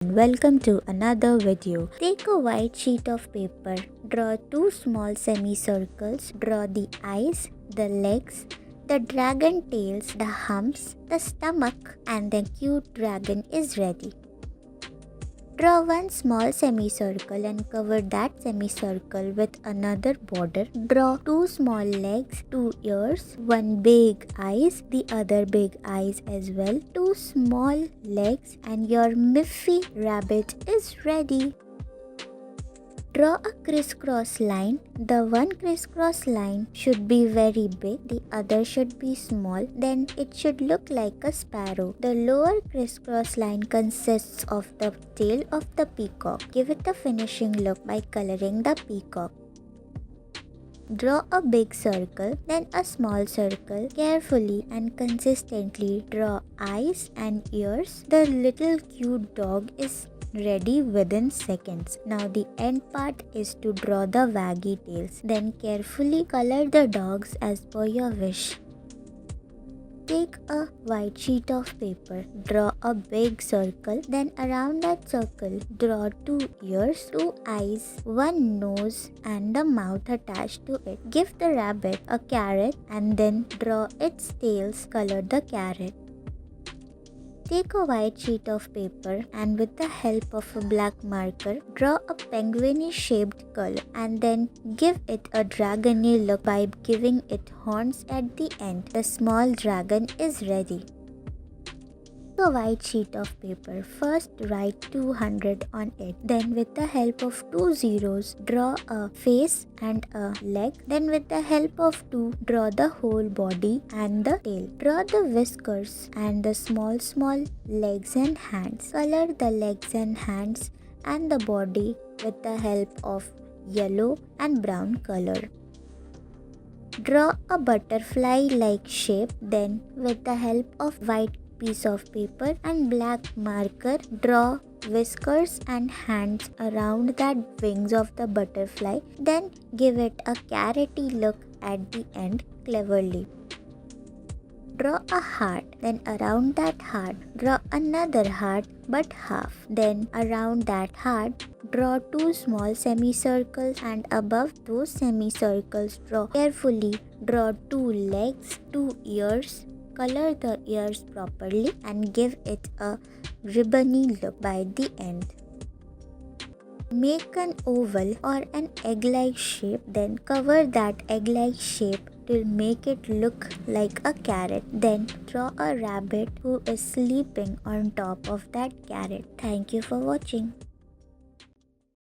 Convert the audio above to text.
Welcome to another video. Take a white sheet of paper, draw two small semicircles, draw the eyes, the legs, the dragon tails, the humps, the stomach, and the cute dragon is ready. Draw one small semicircle and cover that semicircle with another border. Draw two small legs, two ears, one big eyes, the other big eyes as well, two small legs, and your Miffy rabbit is ready. Draw a crisscross line. The one crisscross line should be very big, the other should be small, then it should look like a sparrow. The lower crisscross line consists of the tail of the peacock. Give it a finishing look by coloring the peacock. Draw a big circle, then a small circle. Carefully and consistently draw eyes and ears. The little cute dog is ready within seconds. Now the end part is to draw the waggy tails. Then carefully color the dogs as per your wish. Take a white sheet of paper, draw a big circle, then around that circle draw two ears, two eyes, one nose and a mouth attached to it. Give the rabbit a carrot and then draw its tails, color the carrot. Take a white sheet of paper and with the help of a black marker, draw a penguin shaped color and then give it a dragony look by giving it horns at the end. The small dragon is ready. Take a white sheet of paper. First write 200 on it. Then with the help of two zeros, draw a face and a leg. Then with the help of two, draw the whole body and the tail. Draw the whiskers and the small legs and hands. Color the legs and hands and the body with the help of yellow and brown color. Draw a butterfly-like shape. Then with the help of white piece of paper and black marker, draw whiskers and hands around that wings of the butterfly. Then give it a carroty look at the end cleverly. Draw a heart. Then around that heart, draw another heart but half. Then around that heart, draw two small semicircles and above those semicircles carefully draw two legs, two ears. Color the ears properly and give it a ribbony look by the end. Make an oval or an egg-like shape, then cover that egg-like shape to make it look like a carrot. Then draw a rabbit who is sleeping on top of that carrot. Thank you for watching.